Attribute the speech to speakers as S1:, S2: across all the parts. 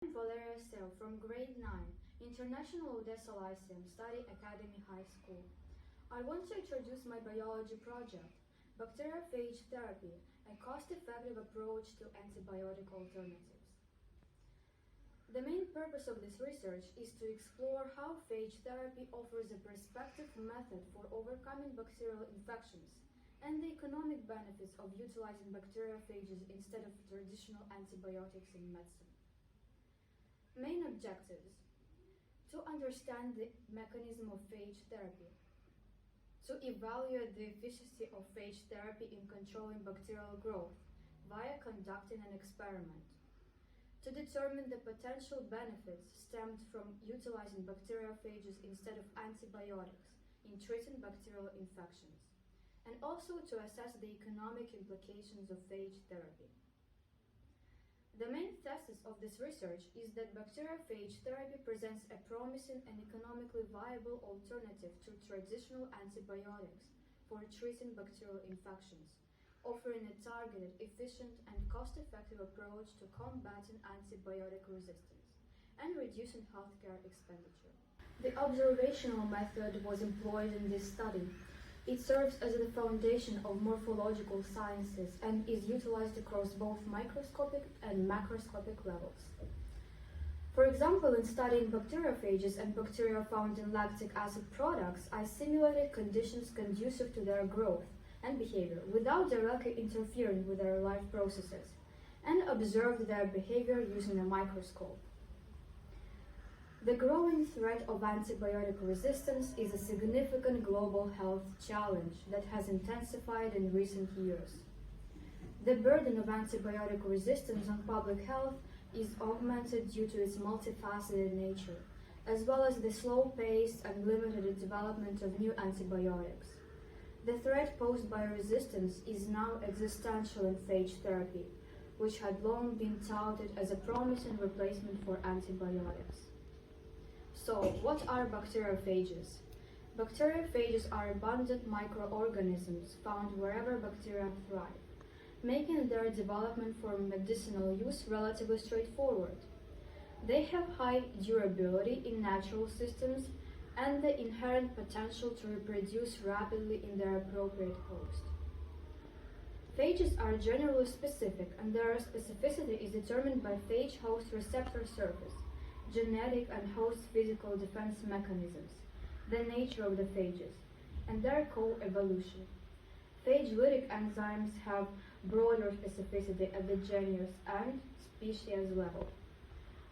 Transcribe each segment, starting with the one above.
S1: I'm Valeria Seo from grade 9, International Odessa Lyceum, Stadi Ekedemі Хай Скул. I want to introduce my biology project, Bacteriophage therapy, a cost-effective approach to antibiotic alternatives. The main purpose of this research is to explore how phage therapy offers a prospective method for overcoming bacterial infections and the economic benefits of utilizing bacteriophages instead of traditional antibiotics in medicine. Main objectives: to understand the mechanism of phage therapy, to evaluate the efficacy of phage therapy in controlling bacterial growth via conducting an experiment, to determine the potential benefits stemmed from utilizing bacteriophages instead of antibiotics in treating bacterial infections, and also to assess the economic implications of phage therapy. The main thesis of this research is that bacteriophage therapy presents a promising and economically viable alternative to traditional antibiotics for treating bacterial infections, offering a targeted, efficient, and cost-effective approach to combating antibiotic resistance and reducing healthcare expenditure. The observational method was employed in this study. It serves as the foundation of morphological sciences and is utilized across both microscopic and macroscopic levels. For example, in studying bacteriophages and bacteria found in lactic acid products, I simulated conditions conducive to their growth and behavior without directly interfering with their life processes, and observed their behavior using a microscope. The growing threat of antibiotic resistance is a significant global health challenge that has intensified in recent years. The burden of antibiotic resistance on public health is augmented due to its multifaceted nature, as well as the slow-paced and limited development of new antibiotics. The threat posed by resistance is now existential in phage therapy, which had long been touted as a promising replacement for antibiotics. So, what are bacteriophages? Bacteriophages are abundant microorganisms found wherever bacteria thrive, making their development for medicinal use relatively straightforward. They have high durability in natural systems and the inherent potential to reproduce rapidly in their appropriate host. Phages are generally specific, and their specificity is determined by phage host receptor surface, genetic and host physical defense mechanisms, the nature of the phages, and their co-evolution. Phage-lytic enzymes have broader specificity at the genus and species level.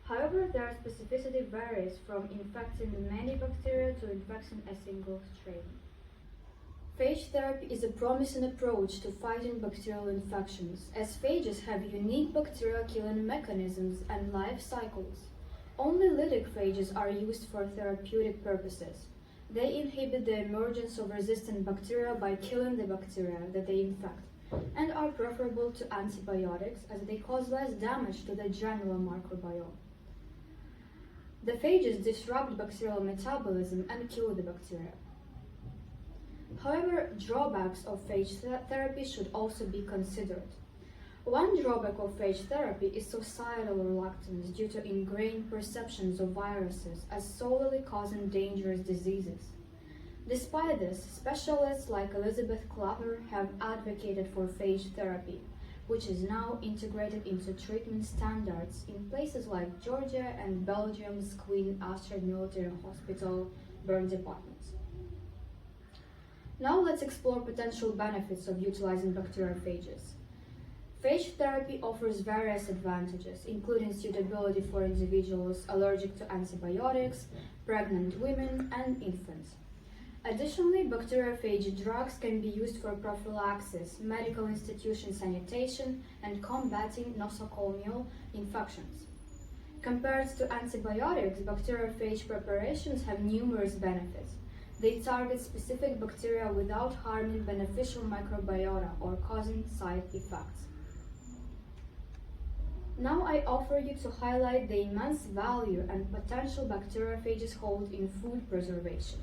S1: However, their specificity varies from infecting many bacteria to infecting a single strain. Phage therapy is a promising approach to fighting bacterial infections, as phages have unique bacterial-killing mechanisms and life cycles. Only lytic phages are used for therapeutic purposes. They inhibit the emergence of resistant bacteria by killing the bacteria that they infect, and are preferable to antibiotics as they cause less damage to the general microbiome. The phages disrupt bacterial metabolism and kill the bacteria. However, drawbacks of phage therapy should also be considered. One drawback of phage therapy is societal reluctance due to ingrained perceptions of viruses as solely causing dangerous diseases. Despite this, specialists like Elizabeth Clapper have advocated for phage therapy, which is now integrated into treatment standards in places like Georgia and Belgium's Queen Astrid Military Hospital burn departments. Now let's explore potential benefits of utilizing bacteriophages. Phage therapy offers various advantages, including suitability for individuals allergic to antibiotics, pregnant women, and infants. Additionally, bacteriophage drugs can be used for prophylaxis, medical institution sanitation, and combating nosocomial infections. Compared to antibiotics, bacteriophage preparations have numerous benefits. They target specific bacteria without harming beneficial microbiota or causing side effects. Now I offer you to highlight the immense value and potential bacteriophages hold in food preservation.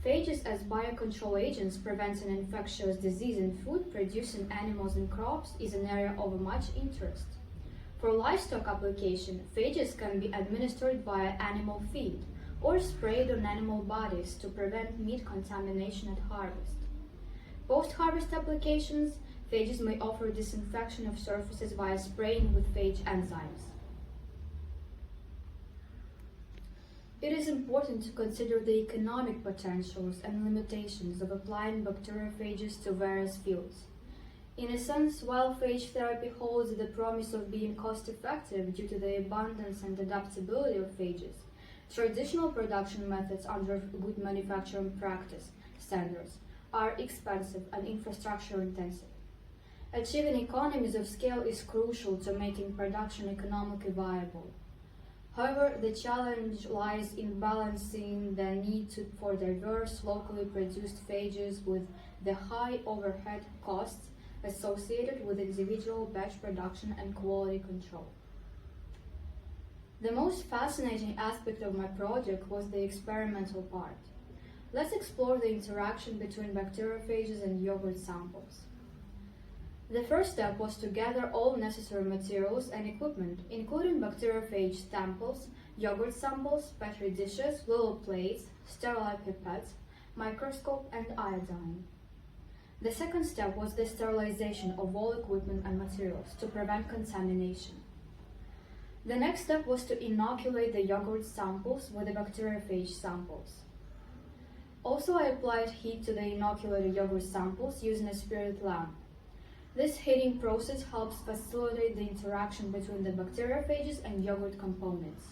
S1: Phages as biocontrol agents preventing infectious disease in food producing animals and crops is an area of much interest. For livestock application, phages can be administered via animal feed or sprayed on animal bodies to prevent meat contamination at harvest. Post-harvest applications, phages may offer disinfection of surfaces via spraying with phage enzymes. It is important to consider the economic potentials and limitations of applying bacteriophages to various fields. In a sense, while phage therapy holds the promise of being cost-effective due to the abundance and adaptability of phages, traditional production methods under good manufacturing practice standards are expensive and infrastructure-intensive. Achieving economies of scale is crucial to making production economically viable. However, the challenge lies in balancing the need for diverse, locally produced phages with the high overhead costs associated with individual batch production and quality control. The most fascinating aspect of my project was the experimental part. Let's explore the interaction between bacteriophages and yogurt samples. The first step was to gather all necessary materials and equipment, including bacteriophage samples, yogurt samples, petri dishes, little plates, sterile pipettes, microscope, and iodine. The second step was the sterilization of all equipment and materials to prevent contamination. The next step was to inoculate the yogurt samples with the bacteriophage samples. Also, I applied heat to the inoculated yogurt samples using a spirit lamp. This heating process helps facilitate the interaction between the bacteriophages and yogurt components.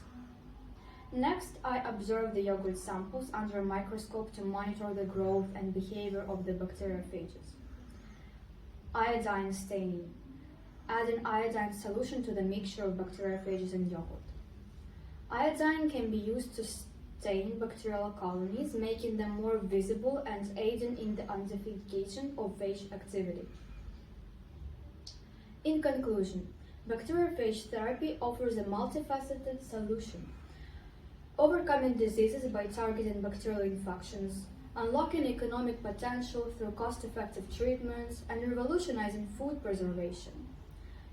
S1: Next, I observed the yogurt samples under a microscope to monitor the growth and behavior of the bacteriophages. Iodine staining. Add an iodine solution to the mixture of bacteriophages and yogurt. Iodine can be used to stain bacterial colonies, making them more visible and aiding in the identification of phage activity. In conclusion, bacteriophage therapy offers a multifaceted solution, overcoming diseases by targeting bacterial infections, unlocking economic potential through cost-effective treatments, and revolutionizing food preservation.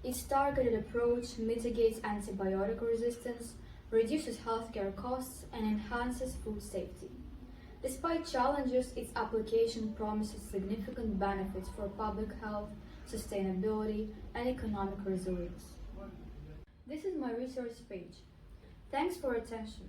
S1: Its targeted approach mitigates antibiotic resistance, reduces healthcare costs, and enhances food safety. Despite challenges, its application promises significant benefits for public health, sustainability, and economic resilience. This is my research page. Thanks for attention.